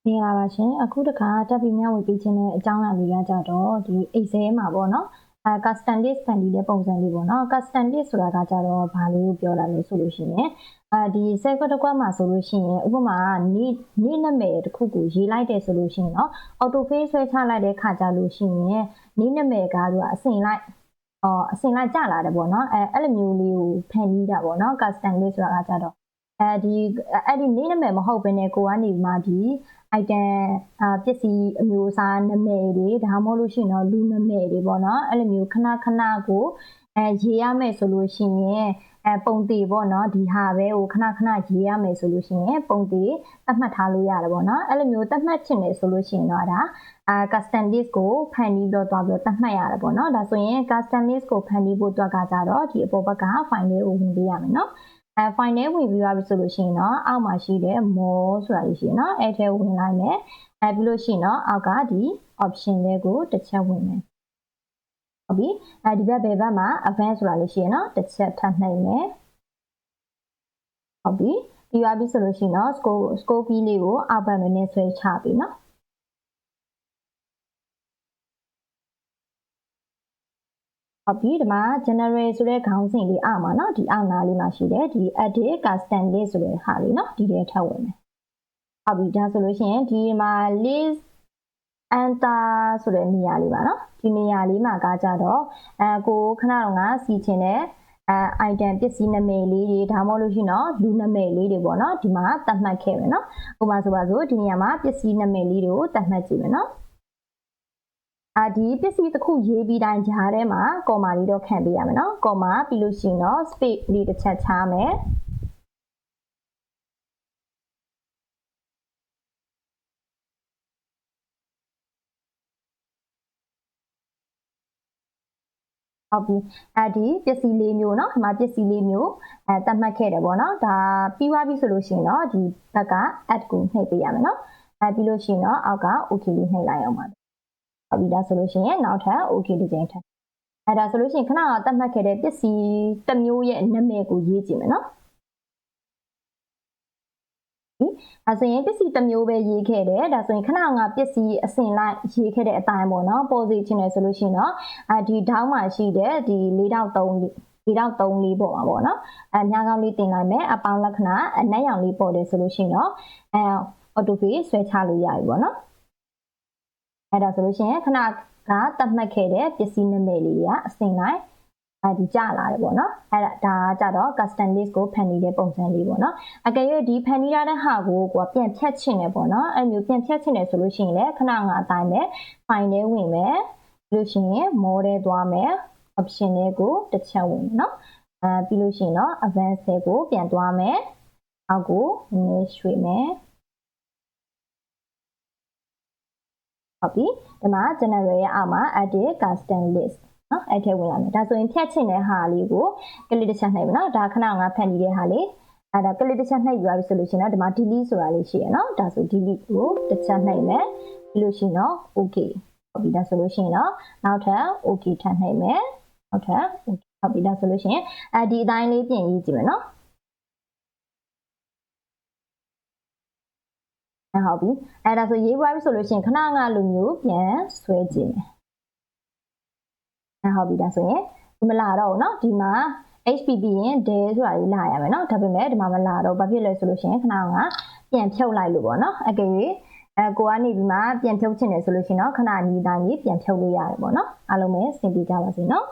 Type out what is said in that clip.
မင်္ဂလာပါရှင်အခုတခါတက်ပြီးမျှဝေပေးခြင်းတဲ့အကြောင်းအရာလေးကကြတော့ဒီ Excel မှာပေါ့နော်custom list ဖန်တီးတဲ့ပုံစံလေးပေါ့နော် custom list ဆိုတာကကြတော့ဘာလို့ပြောလာလဲဆိုလို့ရှိရင်ဒီ circle တစ်ခွက်မှာဆိုလို့ရှိရင်ဥပမာနေ့နာမည်တစ်ခုကိုရေးလိုက်တယ်ဆိုလို့ရှိရင်เนาะ auto fill ဆွဲချလိုက်တဲ့ခါကြလို့ရှိရင်နေ့နာမည်ကသူကအစဉ်လိုက်ကျလာတယ်ပေါ့နော်အဲ့လိုမျိုးလေးကိုဖန်တီးတာပေါ့နော် custom list ဆိုတာကကြတော့ဒီနေ့နာမည်မဟုတ်ဘဲနဲ့ကိုကနေမှဒီ item ပစ္စည်းအမျိုးအစားနာမည်တွေဒါမှမဟုတ်လို့ရှိရင်တော့လူနာမည်တွေပေါ့နော်အဲ့လိုမျိုးခဏကိုရေးရမယ်ဆိုလို့ရှိရင်ပုံသေးပေါ့နော်ဒီဟာပဲကိုခဏရေးရမယ်ဆိုလို့ရှိရင်ပုံသေးသတ်မှတ်ထားလို့ရတယ်ပေါ့နော်အဲ့လိုမျိုးသတ်မှတ်ချင်တယ်ဆိုလို့ရှိရင်တော့ဒါcustom list ကိုဖန်တီးတော့သွားပြီးသတ်မှတ်ရတယ်ပေါ့နော်ဒါဆိုရင် custom list ကိုဖန်တီးဖို့အတွက်ကြတော့ဒီအပေါ်ဘက်က file လေးကိုဝင်ပေးရမယ်နော်file နဲ့ဝင်ပြီးသွားပြီဆိုလို့ရှိရင်တော့အောက်မှာရှိတဲ့ more ဆိုတာလေးရှိရနော်အဲ့ထဲဝင်လိုက်မယ်ပြီးလို့ရှိရင်တော့အောက်ကဒီ option လေးကိုတစ်ချက်ဝင်မယ်ဟုတ်ပြီဒီဘက်ဘက်မှာ advanced ဆိုတာလေးရှိရနော်တစ်ချက်ထပ်နှိပ်မယ်ဟုတ်ပြီပြီးသွားပြီဆိုလို့ရှိရင်တော့ scope လေးကိုအောက်ဘက်နဲ့ဆွဲချပြီနော်ဟုတ်ပြီဒီမှာ general ဆိုတဲ့ခေါင်းစဉ်လေးအောက်မှာเนาะဒီအောက်နားလေးမှာရှိတယ်ဒီ edit custom list ဆိုတဲ့ဟာလေးเนาะဒီထဲထပ်ဝင်မယ်ဟုတ်ပြီဒါဆိုလို့ရှိရင်ဒီမှာ list enter ဆိုတဲ့နေရာလေးပါเนาะဒီနေရာလေးမှာကကြတော့ကိုခဏတော့ငါစီချင်တဲ့item ပစ္စည်းနာမည်လေးတွေဒါမှမဟုတ်လို့ရှိရင်တော့လူနာမည်လေးတွေပေါ့เนาะဒီမှာသတ်မှတ်ခဲ့မယ်เนาะဥပမာဆိုပါစို့ဒီနေရာမှာပစ္စည်းနာမည်လေးတွေကိုသတ်မှတ်ကြည့်မယ်เนาะဒီပစ္စည်းတစ်ခုရေးပြီးတိုင်းဂျားထဲမှာကော်မာလေးတော့ခံပေးရမယ်နော်ကော်မာပြီးလို့ရှိရင်တော့ space လေးတစ်ချက်ချမယ်ဟုတ်ပြီဒီပစ္စည်းလေးမျိုးเนาะဒီမှာပစ္စည်းလေးမျိုးသတ်မှတ်ခဲ့တယ်ပေါ့နော်ဒါပြီးသွားပြီဆိုလို့ရှိရင်တော့ဒီဘက်က add ကိုနှိပ်ပေးရမယ်နော်ပြီးလို့ရှိရင်တော့အောက်က okay လေးနှိပ်လိုက်အောင်ပါဟုတ်ပြီဒါဆိုလို့ရှိရင်နောက်ထပ် okay တစ်ချိန်ထပ်ဒါဆိုလို့ရှိရင်ခဏကသတ်မှတ်ခဲ့တဲ့ပစ္စည်းတစ်မျိုးရဲ့နာမည်ကိုရေးကြည့်မယ်နော်ဆိုရင်ပစ္စည်းတစ်မျိုးပဲရေးခဲ့တယ်ဒါဆိုရင်ခဏကပစ္စည်းအစဉ်လိုက်ရေးခဲ့တဲ့အတိုင်းပေါ့နော်ပေါ်စီချင်တယ်ဆိုလို့ရှိရင်တော့ဒီထောင်းမှာရှိတဲ့ဒီ4.3လေးပေါ့ပါပေါ့နော်ညာကောင်းလေးတင်လိုက်မယ်အပေါင်းလက္ခဏာအနက်ရောင်လေးပေါ်တယ်ဆိုလို့ရှိရင်တော့auto fill ဆွဲချလို့ရပြီပေါ့နော်ဒါဆိုလို့ရှိရင်ခဏကသတ်မှတ်ခဲ့တဲ့ပစ္စည်းနာမည်လေးတွေကအစဉ်လိုက်ဒီကြလာတယ်ပေါ့နော်ဒါကြတော့ custom list ကိုဖန်တီးတဲ့ပုံစံလေးပေါ့နော်အကယ်၍ဒီဖန်တီးရတဲ့ဟာကိုပြန်ဖြတ်ချင်တယ်ပေါ့နော်အဲ့မျိုးပြန်ဖြတ်ချင်တယ်ဆိုလို့ရှိရင်လည်းခဏကအတိုင်းပဲ file ထဲဝင်မယ်ပြီးလို့ရှိရင် more ထဲသွားမယ် option တွေကိုတစ်ချက်ဝင်မယ်နော်ပြီးလို့ရှိရင်တော့ advanced ကိုပြန်သွားမယ်အောက်ကိုနည်းနည်းရွှေ့မယ်ဟုတ်ပြီဒီမှာ general ရဲ့အောက်မှာ edit custom list နော်အဲ့ထဲဝင်လာမယ်ဒါဆိုရင်ဖြတ်ချင်တဲ့ဟာလေးကိုကလစ်တစ်ချက်နှိပ်မယ်နော်ဒါခဏငါဖန်တီးတဲ့ဟာလေးဒါကလစ်တစ်ချက်နှိပ်ပြီးသွားပြီဆိုလို့ရှိရင်တော့ဒီမှာ delete ဆိုတာလေးရှိရနော်ဒါဆို delete ကိုတစ်ချက်နှိပ်မယ်ပြီးလို့ရှိရင်တော့ okay ဟုတ်ပြီဒါဆိုလို့ရှိရင်တော့နောက်ထပ် okay ထပ်နှိပ်မယ်နောက်ထပ် okay ဟုတ်ပြီဒါဆိုလို့ရှိရင်ဒီအတိုင်းလေးပြင်ရေးကြည့်မယ်နော်ဟုတ်ပြီဒါဆိုရေးသွားပြီဆိုလို့ရှိရင်ခဏငါလိုမျိုးပြန်ဆွဲကြည့်မယ်ဟုတ်ပြီဒါဆိုရင်ဒီမလာတော့ဘူးเนาะဒီမှာ HPP ရင် del ဆိုတာလေးလာရမယ်เนาะဒါပေမဲ့ဒီမှာမလာတော့ဘာဖြစ်လဲဆိုလို့ရှိရင်ခဏကပြန်ဖြုတ်လိုက်လို့ပေါ့เนาะအကယ်၍ကိုကနေပြီးမှပြန်ဖြုတ်ချင်တယ်ဆိုလို့ရှိရင်တော့ခဏအနီးတိုင်းလေးပြန်ဖြုတ်လို့ရတယ်ပေါ့เนาะအားလုံးပဲစင်ပြကြပါစေเนาะ